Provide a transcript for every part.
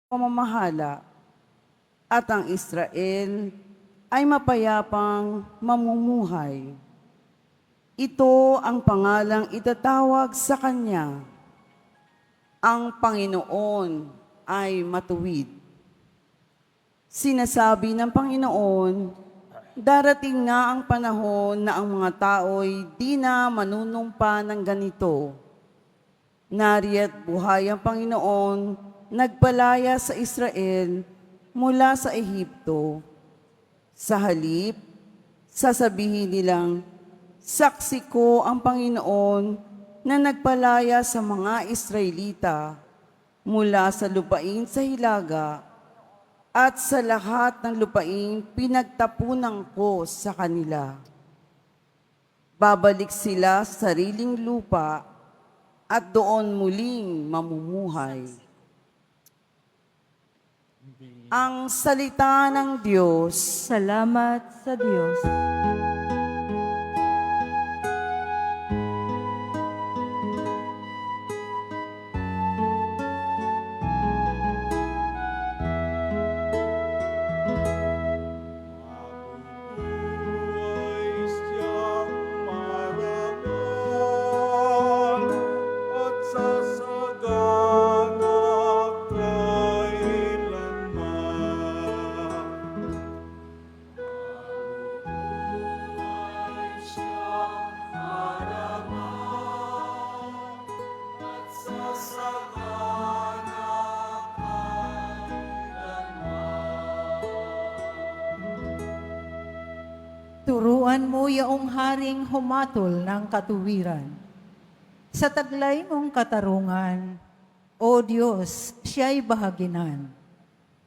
pamamahala at ang Israel ay mapayapang mamumuhay. Ito ang pangalang itatawag sa kanya. Ang Panginoon ay matuwid. Sinasabi ng Panginoon, darating na ang panahon na ang mga tao'y di na manunumpa ng ganito. Nariya't buhay ang Panginoon, nagpalaya sa Israel mula sa Ehipto. Sa halip, sasabihin nilang, saksi ko ang Panginoon na nagpalaya sa mga Israelita mula sa lupain sa hilaga at sa lahat ng lupain pinagtapunan ko sa kanila. Babalik sila sa sariling lupa at doon muling mamumuhay. Ang salita ng Diyos. Salamat sa Diyos. Turuan mo yaong haring humatol ng katuwiran. Sa taglay mong katarungan, O Diyos, siya'y bahaginan.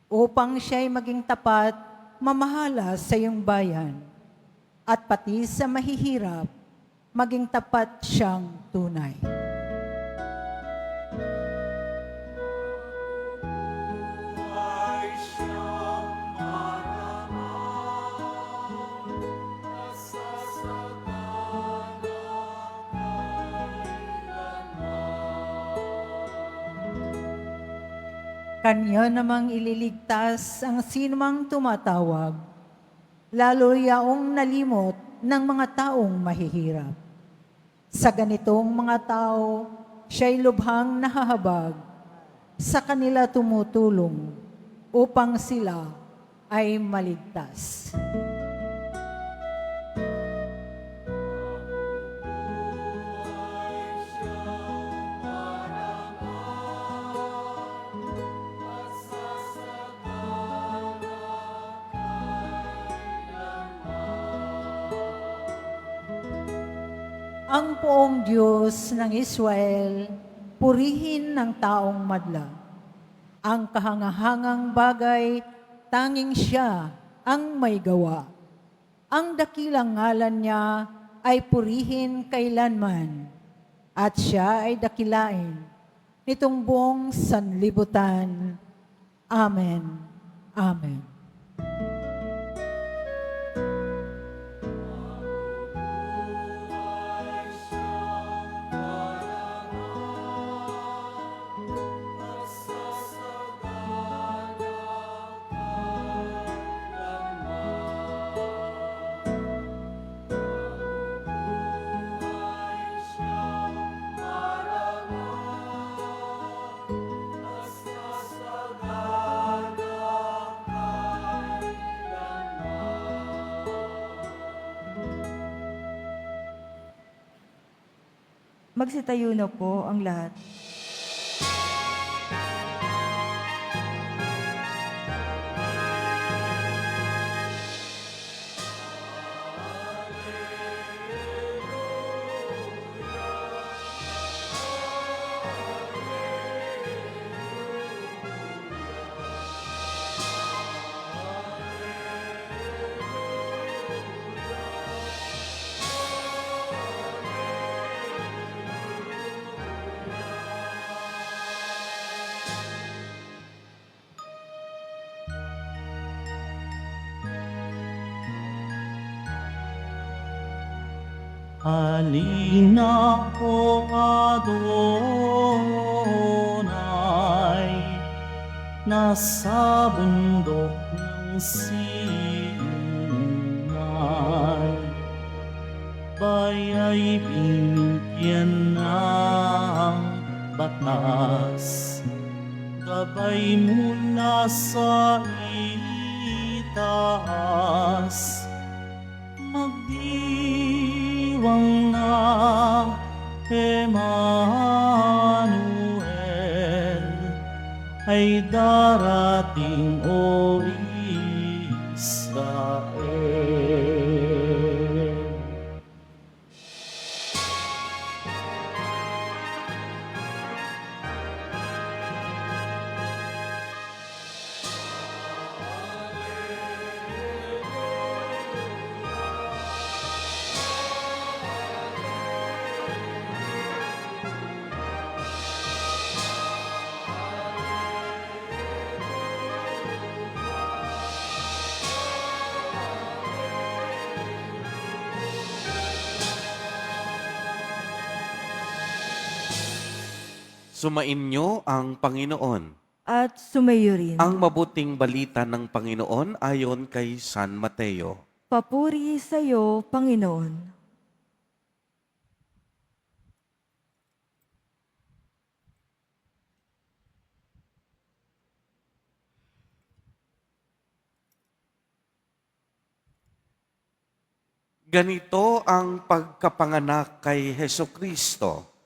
Upang siya'y maging tapat, mamahala sa iyong bayan. At pati sa mahihirap, maging tapat siyang tunay. Kanya namang ililigtas ang sinumang tumatawag, lalo yaong nalimot ng mga taong mahihirap. Sa ganitong mga tao, siya'y lubhang nahahabag, sa kanila tumutulong upang sila ay maligtas. Ang poong Diyos ng Israel, purihin ng taong madla. Ang kahangahangang bagay, tanging siya ang may gawa. Ang dakilang ngalan niya ay purihin kailanman, at siya ay dakilain nitong buong sanlibutan. Amen. Amen. Magsitayo na po ang lahat. Halina o Adonai, nasa bundok ng Sinai. Baya'y binigyan ng batas, gabay mula sa itaas. Magdiwang na Emmanuel ay darating, o Israel. Sumainyo ang Panginoon. At sumayo rin. Ang mabuting balita ng Panginoon ayon kay San Mateo. Papuri sa iyo, Panginoon. Ganito ang pagkapanganak kay Hesukristo.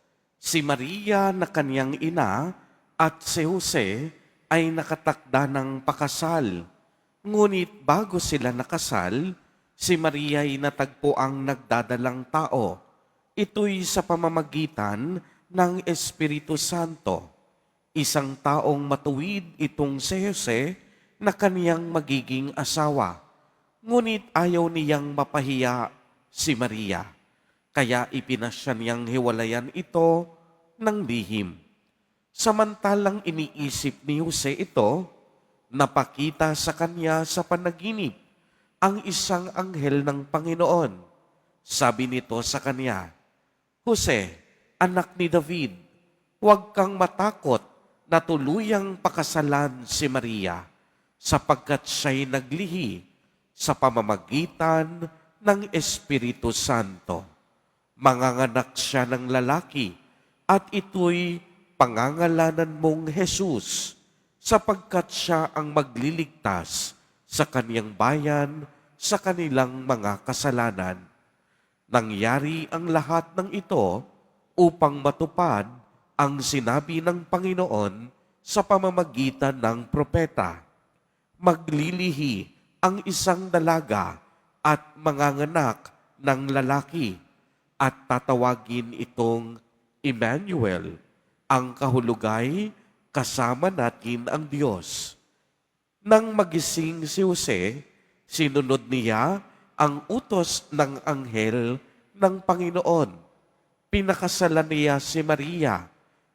Si Maria na kanyang ina at si Jose ay nakatakda ng pakasal. Ngunit bago sila nakasal, si Maria ay natagpo ang nagdadalang tao. Ito'y sa pamamagitan ng Espiritu Santo. Isang taong matuwid itong si Jose na kaniyang magiging asawa. Ngunit ayaw niyang mapahiya si Maria, kaya ipinasya niyang hiwalayan ito ng lihim. Samantalang iniisip ni Jose ito, napakita sa kanya sa panaginip ang isang anghel ng Panginoon. Sabi nito sa kanya, Jose, anak ni David, huwag kang matakot na tuluyang pakasalan si Maria, sapagkat siya'y naglihi sa pamamagitan ng Espiritu Santo. Manganganak siya ng lalaki at ito'y pangangalanan mong Jesus, sapagkat siya ang magliligtas sa kaniyang bayan sa kanilang mga kasalanan. Nangyari ang lahat ng ito upang matupad ang sinabi ng Panginoon sa pamamagitan ng propeta. Maglilihi ang isang dalaga at manganganak ng lalaki at tatawagin itong Emmanuel, ang kahulugay kasama natin ang Diyos. Nang magising si Jose, sinunod niya ang utos ng anghel ng Panginoon. Pinakasalan niya si Maria,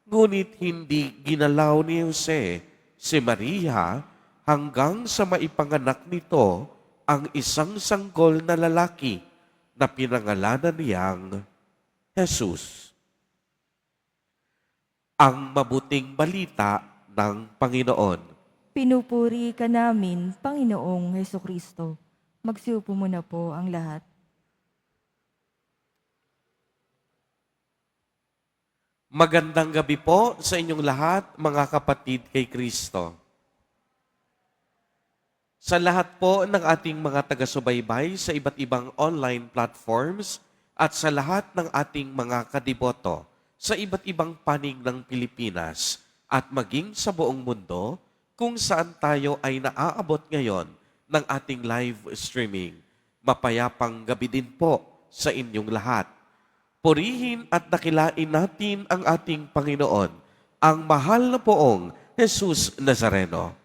ngunit hindi ginalaw ni Jose si Maria hanggang sa maipanganak nito ang isang sanggol na lalaki na pinangalanan niyang Jesus. Ang mabuting balita ng Panginoon. Pinupuri ka namin, Panginoong Hesukristo. Magsiupo muna po ang lahat. Magandang gabi po sa inyong lahat, mga kapatid kay Kristo. Sa lahat po ng ating mga taga-subaybay sa iba't ibang online platforms at sa lahat ng ating mga kadiboto sa iba't ibang panig ng Pilipinas at maging sa buong mundo kung saan tayo ay naaabot ngayon ng ating live streaming. Mapayapang gabi din po sa inyong lahat. Purihin at dakilain natin ang ating Panginoon, ang mahal na poong Jesus Nazareno.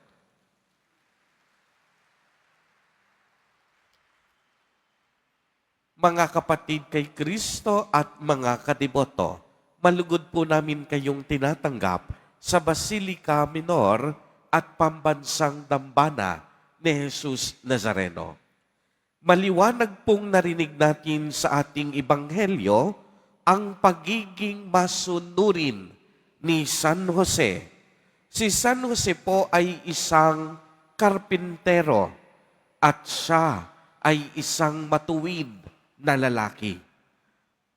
Mga kapatid kay Kristo at mga kadiboto, malugod po namin kayong tinatanggap sa Basilica Minor at Pambansang Dambana ni Jesus Nazareno. Maliwanag pong narinig natin sa ating Ebanghelyo ang pagiging masunurin ni San Jose Si San Jose po ay isang karpintero at siya ay isang matuwid na lalaki.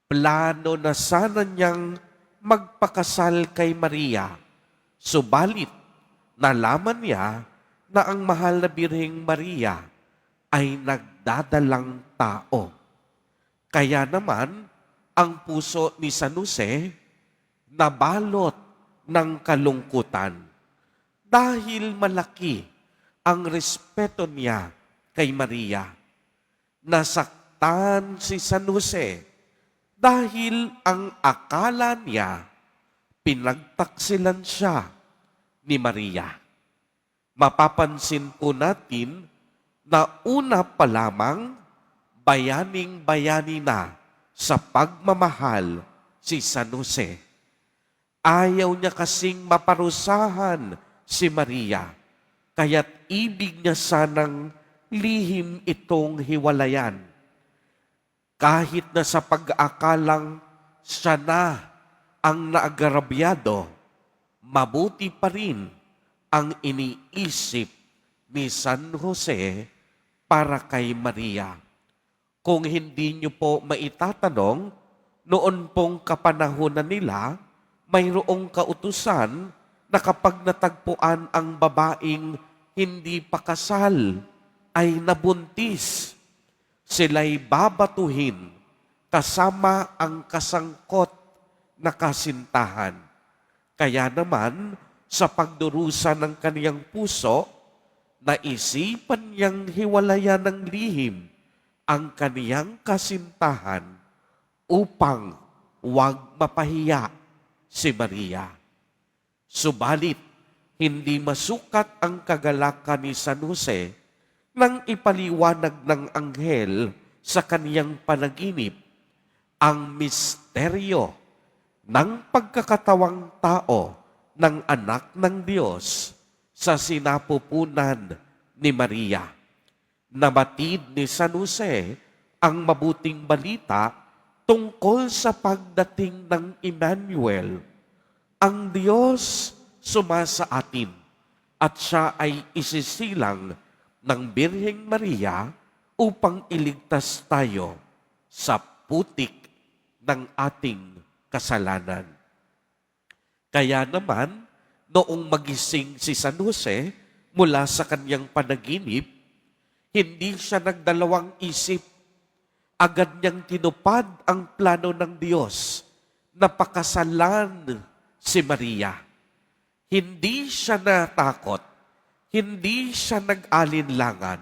Plano na sana niyang magpakasal kay Maria, subalit nalaman niya na ang mahal na Birheng Maria ay nagdadalang tao. Kaya naman, ang puso ni San Jose nabalot ng kalungkutan dahil malaki ang respeto niya kay Maria. Nasaktan si San Jose dahil ang akala niya pinagtaksilan siya ni Maria. Mapapansin po natin na una pa lamang bayaning-bayani na sa pagmamahal si San Jose. Ayaw niya kasing maparusahan si Maria, kaya't ibig niya sanang lihim itong hiwalayan. Kahit na sa pag-aakalang siya na ang naagarabyado, mabuti pa rin ang iniisip ni San Jose para kay Maria. Kung hindi niyo po maitatanong, noon pong kapanahunan nila, mayroong kautusan na kapag natagpuan ang babaeng hindi pa kasal, ay nabuntis. Sila'y babatuhin kasama ang kasangkot na kasintahan. Kaya naman, sa pagdurusa ng kaniyang puso, naisipan niyang hiwalayan ng lihim ang kaniyang kasintahan upang huwag mapahiya si Maria. Subalit, hindi masukat ang kagalakan ni San Jose nang ipaliwanag ng anghel sa kaniyang panaginip ang misteryo ng pagkakatawang tao ng anak ng Diyos sa sinapupunan ni Maria. Nabatid ni San Jose ang mabuting balita tungkol sa pagdating ng Emmanuel. Ang Diyos sumasa atin at siya ay isisilang ng Birheng Maria upang iligtas tayo sa putik ng ating kasalanan. Kaya naman, noong magising si San Jose mula sa kanyang panaginip, hindi siya nagdalawang isip. Agad niyang tinupad ang plano ng Diyos na pakasalan si Maria. Hindi siya natakot, hindi siya nag-alinlangan,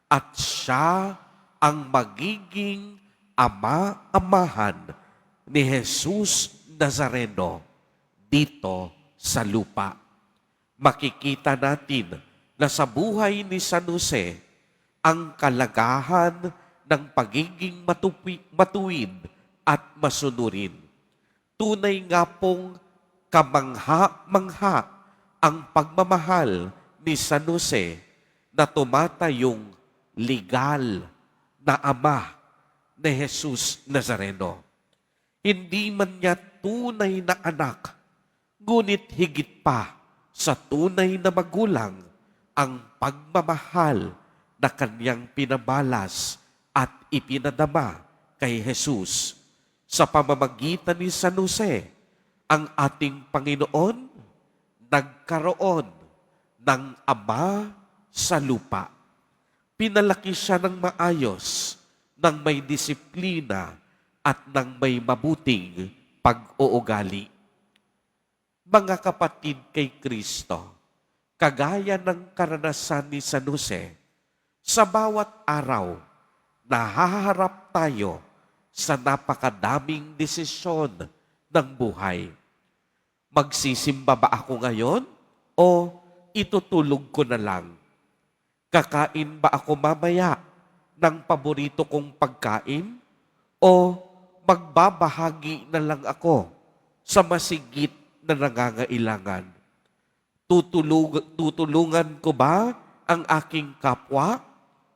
at siya ang magiging ama-amahan ni Jesus Nazareno dito sa lupa. Makikita natin na sa buhay ni San Jose ang kalagahan ng pagiging matuwid at masunurin. Tunay nga pong kamangha-mangha ang pagmamahal ni San Jose na tumatayong legal na ama ni Jesus Nazareno. Hindi man niya tunay na anak, ngunit higit pa sa tunay na magulang ang pagmamahal na kanyang pinabalas at ipinadama kay Jesus. Sa pamamagitan ni San Jose, ang ating Panginoon nagkaroon ng ama sa lupa. Pinalaki siya ng maayos, ng may disiplina at ng may mabuting pag-uugali. Mga kapatid kay Kristo, kagaya ng karanasan ni San Jose, sa bawat araw, nahaharap tayo sa napakadaming desisyon ng buhay. Magsisimba ba ako ngayon o itutulog ko na lang? Kakain ba ako mamaya ng paborito kong pagkain o magbabahagi na lang ako sa masigit na nangangailangan? Tutulungan ko ba ang aking kapwa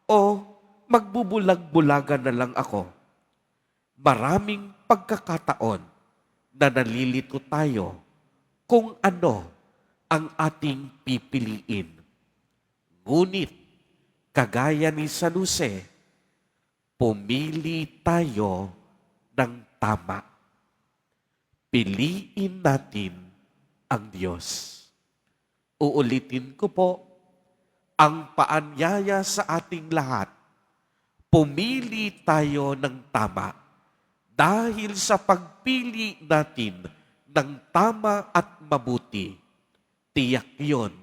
o magbubulag-bulagan na lang ako? Maraming pagkakataon na nalilito tayo kung ano ang ating pipiliin. Ngunit, kagaya ni San Jose, pumili tayo ng tama. Piliin natin ang Diyos. Uulitin ko po, ang paanyaya sa ating lahat, pumili tayo ng tama. Dahil sa pagpili natin ng tama at mabuti, tiyak yon,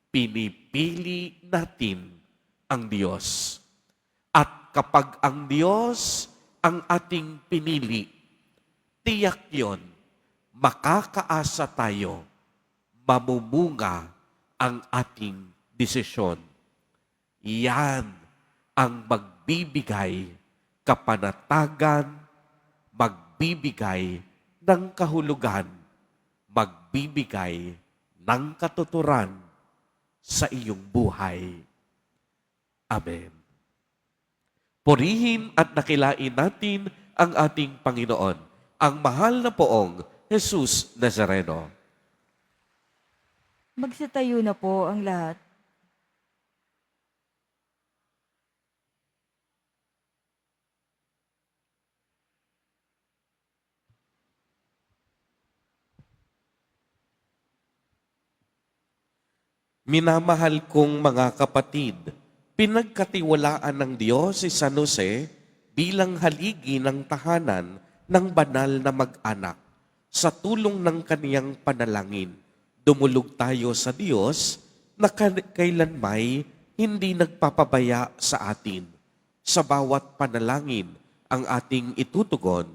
pinipili natin ang Diyos. At kapag ang Diyos ang ating pinili, tiyak yon, makakaasa tayo, mamumunga ang ating desisyon. Yan ang magbibigay kapanatagan, magbibigay ng kahulugan, magbibigay ng katuturan sa iyong buhay. Amen. Purihin at nakilain natin ang ating Panginoon, ang mahal na poong Jesus Nazareno. Magsitayo na po ang lahat. Minamahal kong mga kapatid, pinagkatiwalaan ng Diyos si San Jose bilang haligi ng tahanan ng banal na mag-anak. Sa tulong ng kaniyang panalangin, dumulog tayo sa Diyos na kailanmay hindi nagpapabaya sa atin. Sa bawat panalangin ang ating itutugon.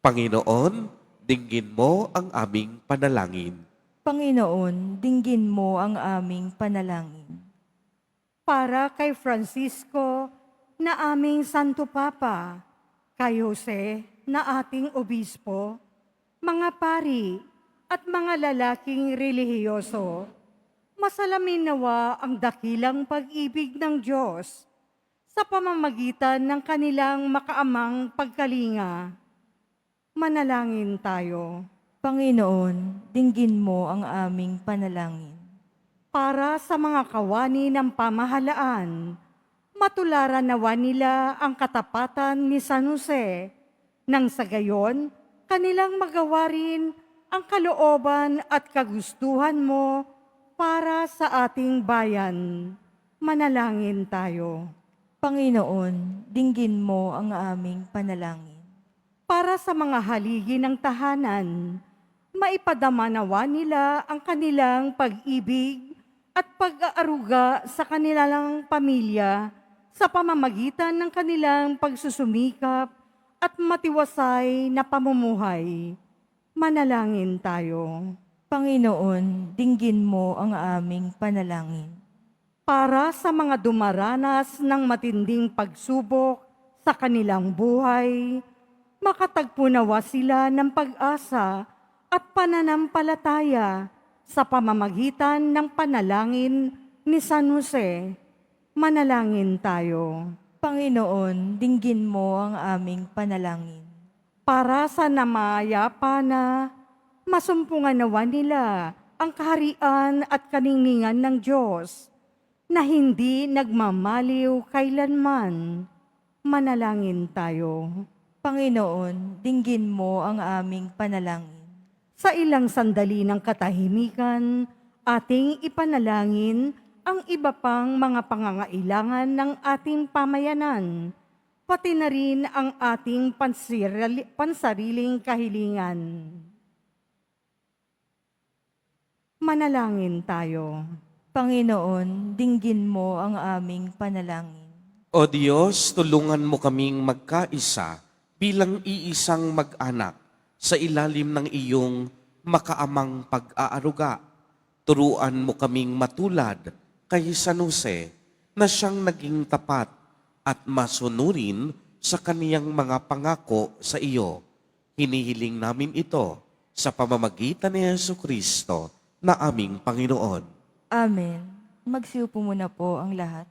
Panginoon, dinggin mo ang aming panalangin. Panginoon, dinggin mo ang aming panalangin. Para kay Francisco na aming Santo Papa, kay Jose na ating Obispo, mga pari at mga lalaking relihiyoso, masalamin nawa ang dakilang pag-ibig ng Diyos sa pamamagitan ng kanilang makaamang pagkalinga. Manalangin tayo. Panginoon, dinggin mo ang aming panalangin. Para sa mga kawani ng pamahalaan, matularan nawa nila ang katapatan ni San Jose, nang sa gayon, kanilang magawa rin ang kalooban at kagustuhan mo para sa ating bayan. Manalangin tayo. Panginoon, dinggin mo ang aming panalangin. Para sa mga haligi ng tahanan, maipadama nawa nila ang kanilang pag-ibig at pag-aaruga sa kanilang pamilya sa pamamagitan ng kanilang pagsusumikap at matiwasay na pamumuhay. Manalangin tayo. Panginoon, dinggin mo ang aming panalangin. Para sa mga dumaranas ng matinding pagsubok sa kanilang buhay, makatagpo nawa sila ng pag-asa at pananampalataya sa pamamagitan ng panalangin ni San Jose. Manalangin tayo. Panginoon, dinggin mo ang aming panalangin. Para sa namayapa na masumpungan nawa nila ang kaharian at kaningingan ng Diyos na hindi nagmamaliw kailanman. Manalangin tayo. Panginoon, dinggin mo ang aming panalangin. Sa ilang sandali ng katahimikan, ating ipanalangin ang iba pang mga pangangailangan ng ating pamayanan, pati na rin ang ating pansariling kahilingan. Manalangin tayo. Panginoon, dinggin mo ang aming panalangin. O Diyos, tulungan mo kaming magkaisa bilang iisang mag-anak sa ilalim ng iyong makaamang pag-aaruga. Turuan mo kaming matulad kay San Jose na siyang naging tapat at masunurin sa kaniyang mga pangako sa iyo. Hinihiling namin ito sa pamamagitan ni Jesucristo na aming Panginoon. Amen. Magsiupo muna po ang lahat.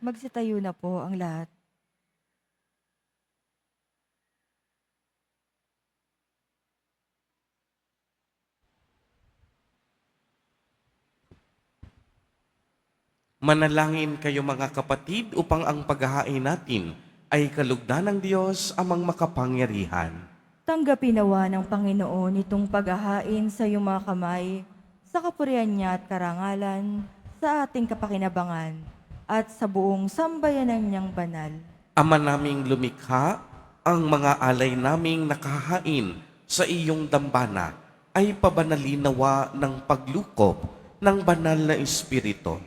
Magsitayo na po ang lahat. Manalangin kayo mga kapatid upang ang paghahain natin ay kalugdan ng Diyos amang makapangyarihan. Tanggapin nawa ng Panginoon itong paghahain sa iyong mga kamay, sa kapurihan niya at karangalan, sa ating kapakinabangan, at sa buong sambayanan niyang banal. Ama naming lumikha, ang mga alay naming nakahain sa iyong dambana ay pabanalin nawa ng paglukop ng banal na Espiritu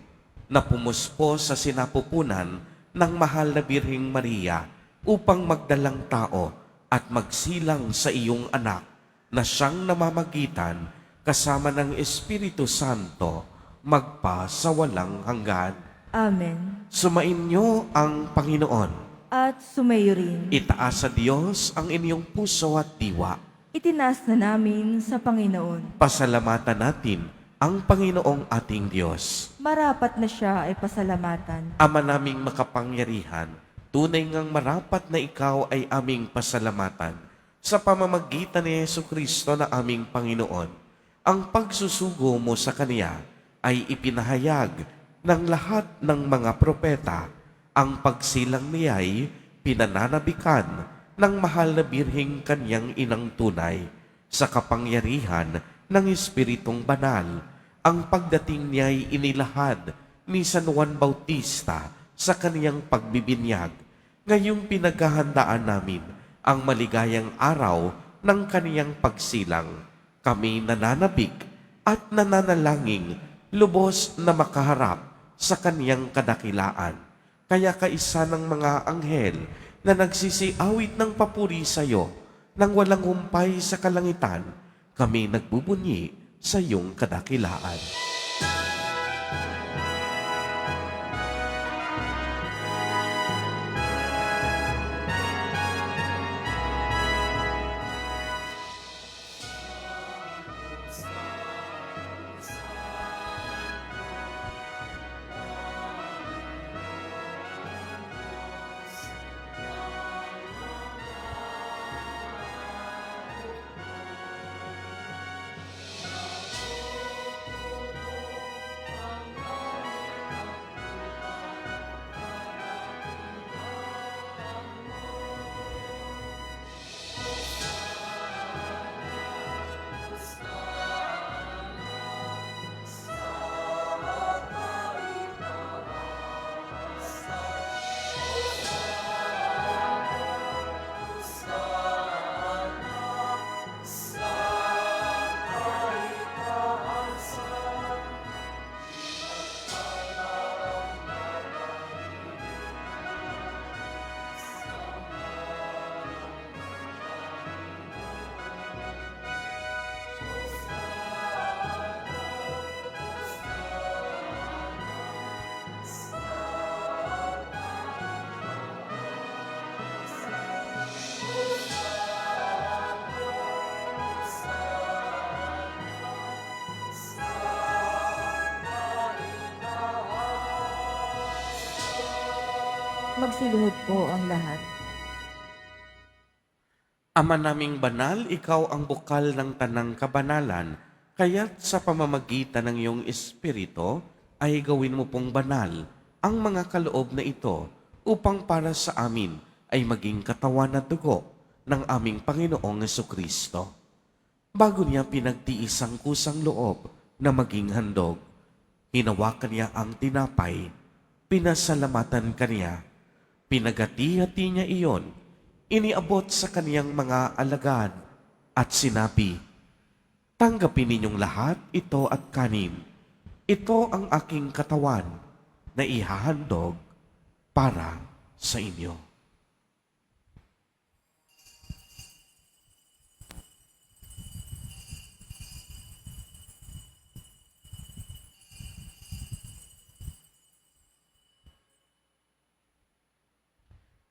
na pumuspo sa sinapupunan ng mahal na Birheng Maria upang magdalang tao at magsilang sa iyong anak na siyang namamagitan kasama ng Espiritu Santo magpa sa walang hanggan. Amen. Sumainyo ang Panginoon. At sumayo rin. Itaas sa Diyos ang inyong puso at diwa. Itinaas na namin sa Panginoon. Pasalamatan natin ang Panginoong ating Diyos. Marapat na siya ay pasalamatan. Ama naming makapangyarihan, tunay ngang marapat na ikaw ay aming pasalamatan sa pamamagitan ni Jesucristo na aming Panginoon. Ang pagsusugo mo sa Kaniya ay ipinahayag ng lahat ng mga propeta. Ang pagsilang niya'y pinananabikan ng mahal na birheng kanyang inang tunay sa kapangyarihan ng Espiritong Banal. Ang pagdating niya'y inilahad ni San Juan Bautista sa kaniyang pagbibinyag. Ngayong pinaghahandaan namin ang maligayang araw ng kaniyang pagsilang. Kami nananabik at nananalangin lubos na makaharap sa kaniyang kadakilaan. Kaya kaisa ng mga anghel na nagsisiawit ng papuri sa iyo nang walang humpay sa kalangitan, kami nagbubunyi sa iyong kadakilaan. Magsiluhod po ang lahat. Ama naming banal, ikaw ang bukal ng tanang kabanalan, kaya't sa pamamagitan ng iyong Espiritu ay gawin mo pong banal ang mga kaloob na ito upang para sa amin ay maging katawan at dugo ng aming Panginoong Jesucristo. Bago niya pinagtiis ang kusang loob na maging handog, hinawakan niya ang tinapay, pinasalamatan kaniya, pinagati-hati niya iyon, iniabot sa kaniyang mga alagad at sinabi, "Tanggapin ninyong lahat ito at kanin. Ito ang aking katawan na ihahandog para sa inyo."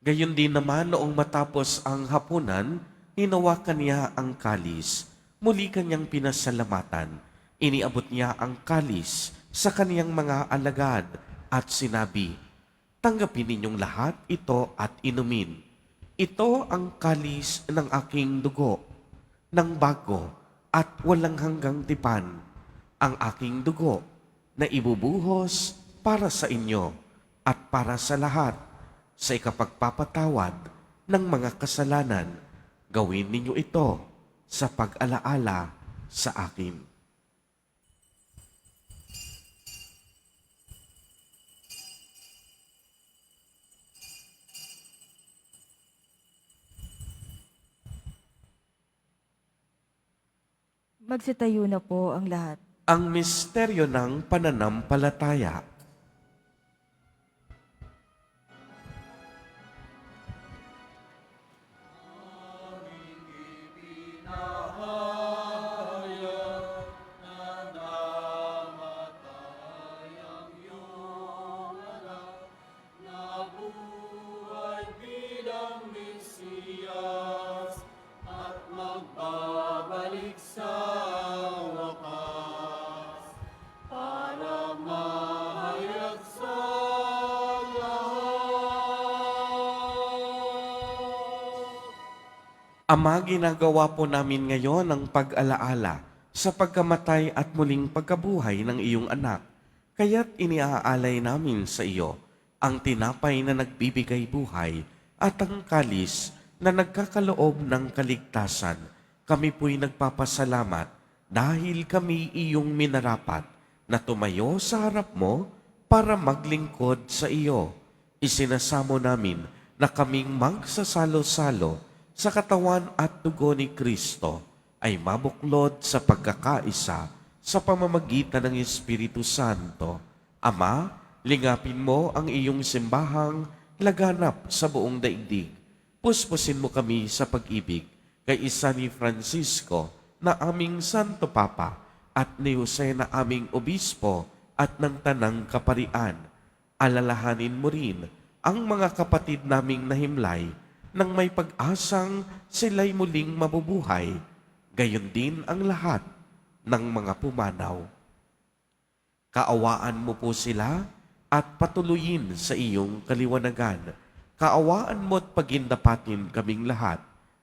Gayon din naman noong matapos ang hapunan, hinawakan niya ang kalis. Muli kanyang pinasalamatan. Iniabot niya ang kalis sa kaniyang mga alagad at sinabi, "Tanggapin ninyong lahat ito at inumin. Ito ang kalis ng aking dugo, ng bago at walang hanggang tipan. Ang aking dugo na ibubuhos para sa inyo at para sa lahat sa ikapagpapatawad ng mga kasalanan. Gawin ninyo ito sa pag-alaala sa akin." Magsitayo na po ang lahat. Ang misteryo ng pananampalataya. Ama, ginagawa po namin ngayon ang pag-alaala sa pagkamatay at muling pagkabuhay ng iyong anak. Kaya't iniaalay namin sa iyo ang tinapay na nagbibigay buhay at ang kalis na nagkakaloob ng kaligtasan. Kami po'y nagpapasalamat dahil kami iyong minarapat na tumayo sa harap mo para maglingkod sa iyo. Isinasamo namin na kaming magsasalo-salo sa katawan at dugo ni Kristo ay mabuklod sa pagkakaisa sa pamamagitan ng Espiritu Santo. Ama, lingapin mo ang iyong simbahang laganap sa buong daigdig. Puspusin mo kami sa pag-ibig kay isa ni Francisco na aming Santo Papa at ni Jose na aming Obispo at ng Tanang Kaparian. Alalahanin mo rin ang mga kapatid naming nahimlay nang may pag-asang sila'y muling mabubuhay. Gayon din ang lahat ng mga pumanaw. Kaawaan mo po sila at patuloyin sa iyong kaliwanagan. Kaawaan mo at pagindapatin kaming lahat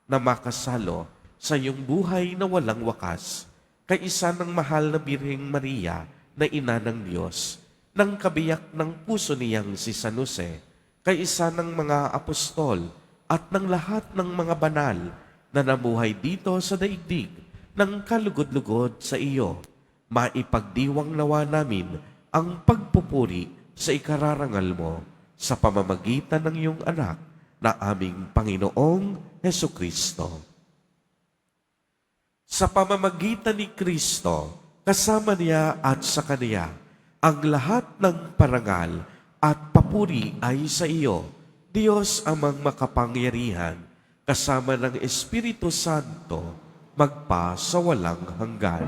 na makasalo sa iyong buhay na walang wakas. Kaisa ng mahal na Birheng Maria na ina ng Diyos, ng kabiyak ng puso niyang si San Jose, kaisa ng mga apostol at ng lahat ng mga banal na namuhay dito sa daigdig ng kalugod-lugod sa iyo. Maipagdiwang nawa namin ang pagpupuri sa ikararangal mo sa pamamagitan ng iyong anak na aming Panginoong Hesukristo. Sa pamamagitan ni Kristo, kasama niya at sa Kaniya, ang lahat ng parangal at papuri ay sa iyo, Diyos amang makapangyarihan, kasama ng Espiritu Santo, magpa sa walang hanggan.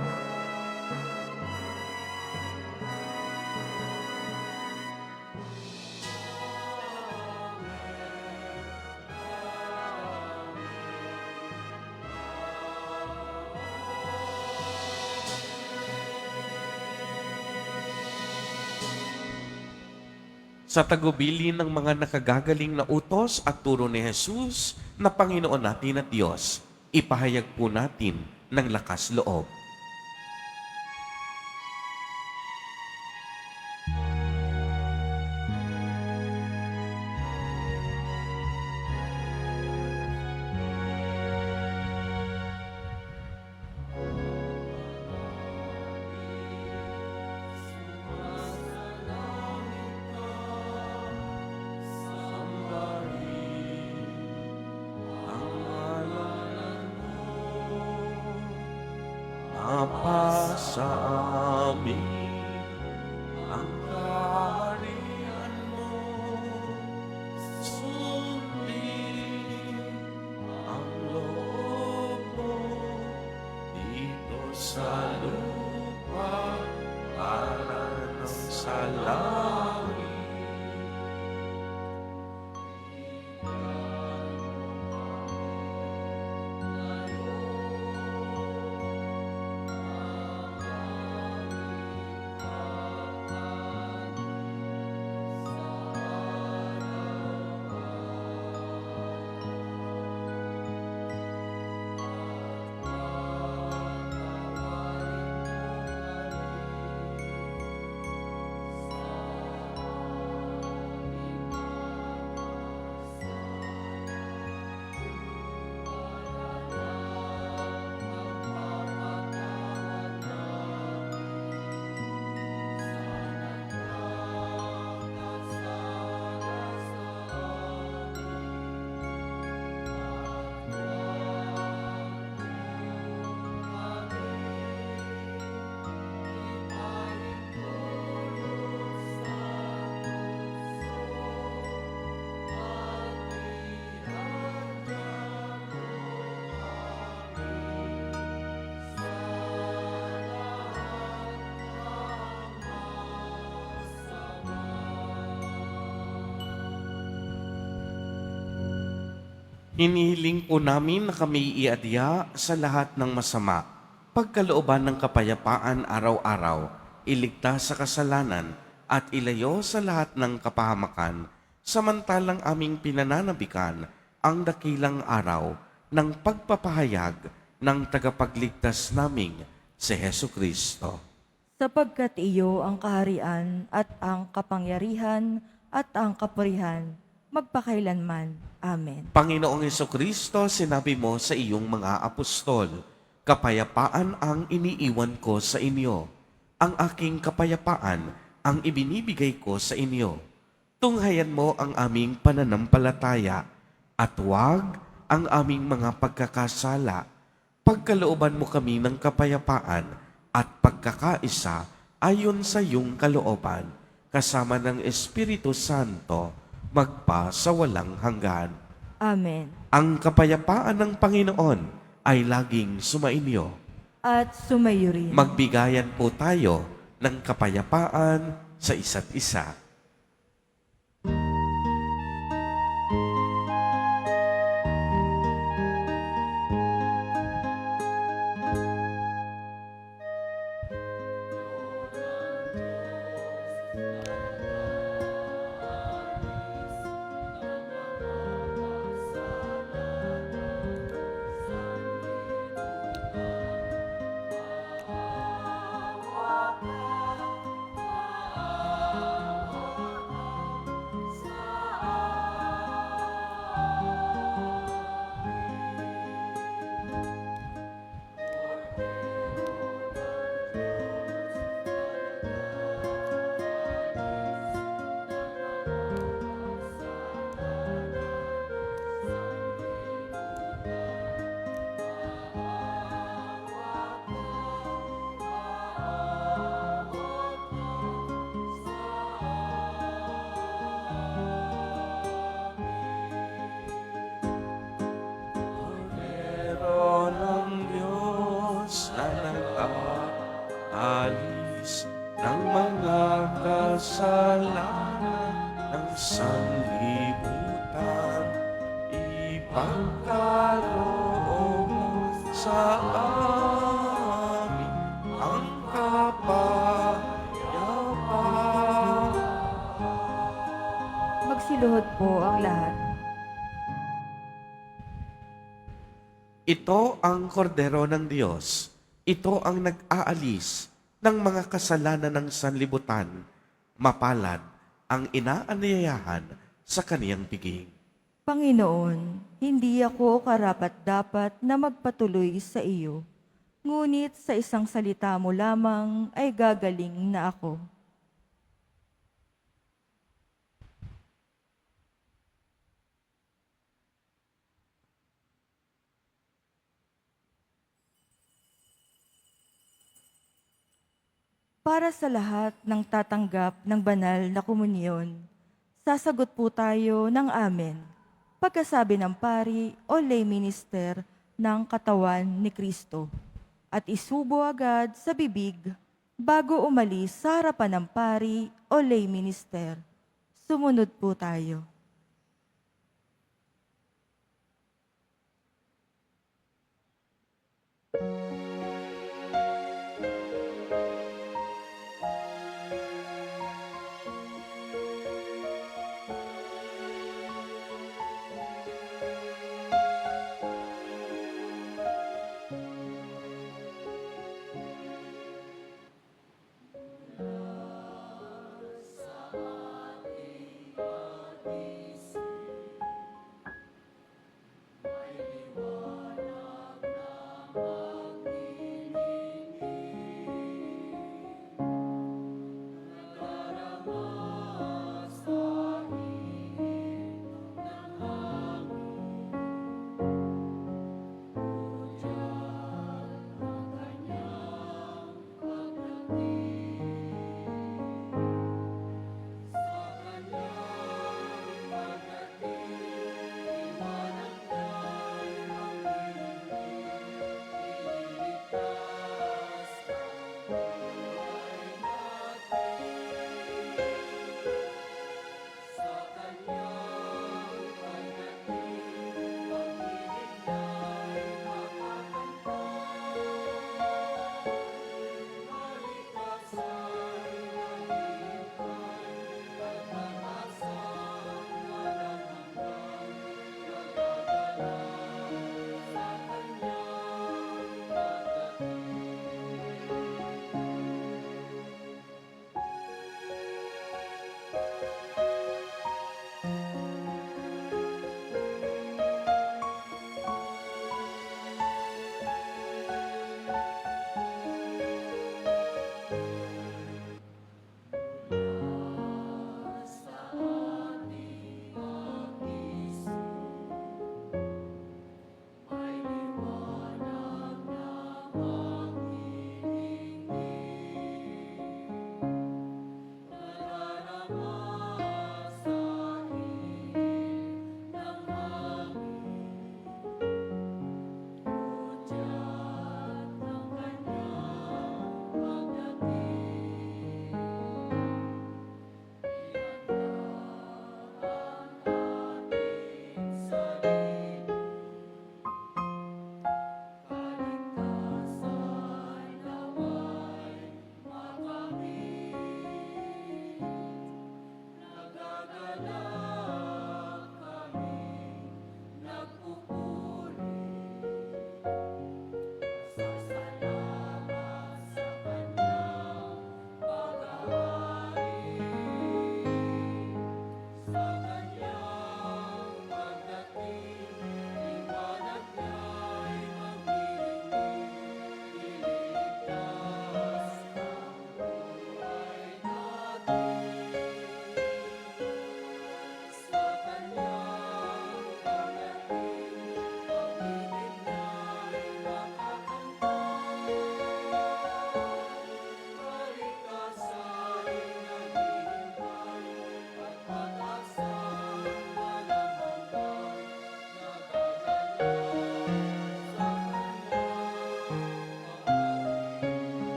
Sa tagubili ng mga nakagagaling na utos at turo ni Jesus na Panginoon natin at Diyos, ipahayag po natin ng lakas loob. Apa sa amin ang kaharian mo, sundin ang loob mo dito sa lupa para ng sa langit. Hinihiling po namin na kami iadya sa lahat ng masama, pagkalooban ng kapayapaan araw-araw, iligtas sa kasalanan at ilayo sa lahat ng kapahamakan, samantalang aming pinananabikan ang dakilang araw ng pagpapahayag ng tagapagligtas naming si Hesu Kristo. sapagkat iyo ang kaharian at ang kapangyarihan at ang kapurihan magpakailanman. Amen. Panginoong Kristo, sinabi mo sa iyong mga apostol, kapayapaan ang iniiwan ko sa inyo. Ang aking kapayapaan ang ibinibigay ko sa inyo. Tunghayan mo ang aming pananampalataya at huwag ang aming mga pagkakasala. Pagkalooban mo kami ng kapayapaan at pagkakaisa ayon sa iyong kalooban, kasama ng Espiritu Santo, magpa sa walang hanggan. Amen. Ang kapayapaan ng Panginoon ay laging sumainyo. At sumayo rin. Magbigayan po tayo ng kapayapaan sa isa't isa. Cordero ng Diyos na nag-aalis ng mga kasalanan ng sanlibutan, ipagkaloob mo sa amin ang kapayapaan. Magsiluhod po ang lahat. Ito ang kordero ng Diyos. Ito ang nag-aalis ng mga kasalanan ng sanlibutan. Mapalad ang inaanyayahan sa kaniyang piging. Panginoon, hindi ako karapat-dapat na magpatuloy sa iyo. Ngunit sa isang salita mo lamang ay gagaling na ako. Para sa lahat ng tatanggap ng banal na komunyon, sasagot po tayo ng amen. Pagkasabi ng pari o lay minister ng katawan ni Kristo at isubo agad sa bibig bago umalis sa harapan ng pari o lay minister. Sumunod po tayo.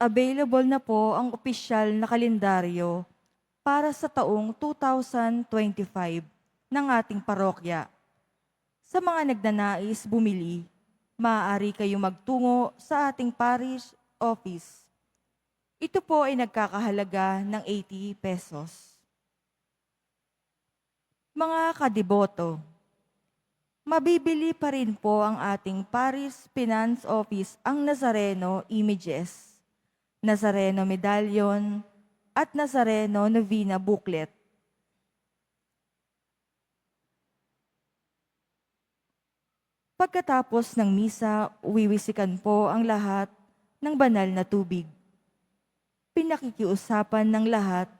Available na po ang opisyal na kalendaryo para sa taong 2025 ng ating parokya. Sa mga nagnanais bumili, maaari kayong magtungo sa ating parish office. Ito po ay nagkakahalaga ng 80 pesos. Mga kadiboto, mabibili pa rin po ang ating Parish Finance Office ang Nazareno Images, Nazareno Medallion, at Nazareno Novena Booklet. Pagkatapos ng misa, wiwisikan po ang lahat ng banal na tubig. Pinakikiusapan ng lahat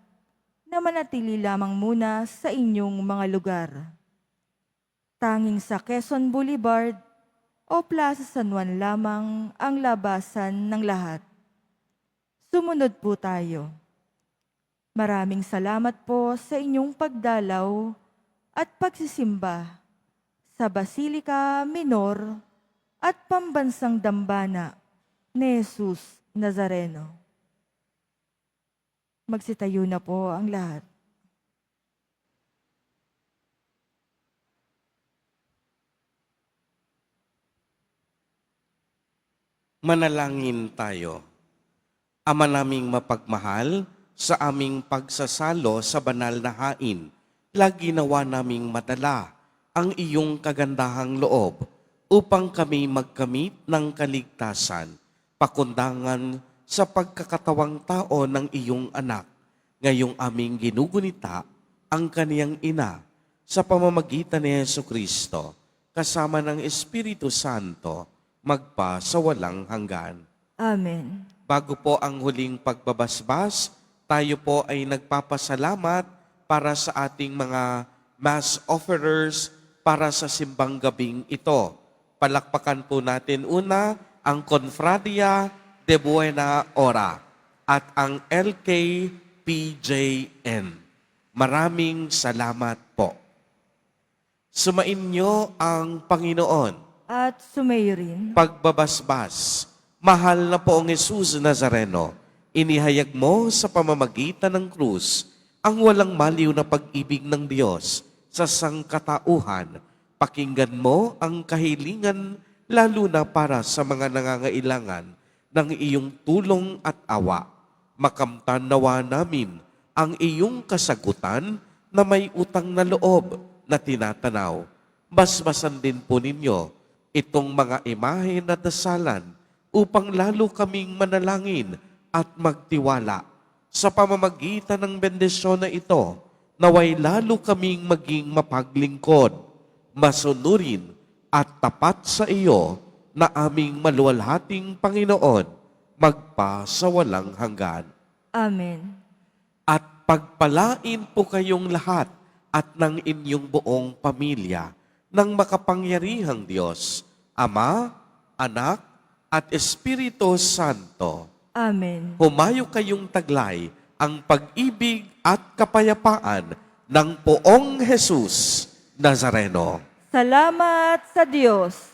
na manatili lamang muna sa inyong mga lugar. Tanging sa Quezon Boulevard o Plaza San Juan lamang ang labasan ng lahat. Sumunod po tayo. Maraming salamat po sa inyong pagdalaw at pagsisimba sa Basilica Minor at Pambansang Dambana ni Jesus Nazareno. Magsitayo na po ang lahat. Manalangin tayo. Ama naming mapagmahal, sa aming pagsasalo sa banal na hain, lagi nawa naming madala ang iyong kagandahang loob upang kami magkamit ng kaligtasan, pakundangan sa pagkakatawang tao ng iyong anak, ngayong aming ginugunita ang kaniyang ina sa pamamagitan ni Jesucristo, kasama ng Espiritu Santo, magpa sa walang hanggan. Amen. Bago po ang huling pagbabasbas, tayo po ay nagpapasalamat para sa ating mga mass offerers para sa simbang gabing ito. Palakpakan po natin una ang Confradia de Buena Hora at ang LKPJN. Maraming salamat po. Sumainyo ang Panginoon. At sumayo rin. Pagbabasbas, mahal na poong Jesus Nazareno, inihayag mo sa pamamagitan ng krus ang walang maliw na pag-ibig ng Diyos sa sangkatauhan. Pakinggan mo ang kahilingan lalo na para sa mga nangangailangan ng iyong tulong at awa. Makamtan nawa namin ang iyong kasagutan na may utang na loob na tinatanaw. Basbasan din po ninyo itong mga imahe na dasalan upang lalo kaming manalangin at magtiwala. Sa pamamagitan ng bendisyon na ito, naway lalo kaming maging mapaglingkod, masunurin at tapat sa iyo na aming maluwalhating Panginoon, magpa sa walang hanggan. Amen. At pagpalain po kayong lahat at ng inyong buong pamilya ng makapangyarihang Diyos, Ama, Anak, at Espiritu Santo. Amen. Humayo kayong taglay ang pag-ibig at kapayapaan ng Poong Jesus Nazareno. Salamat sa Diyos.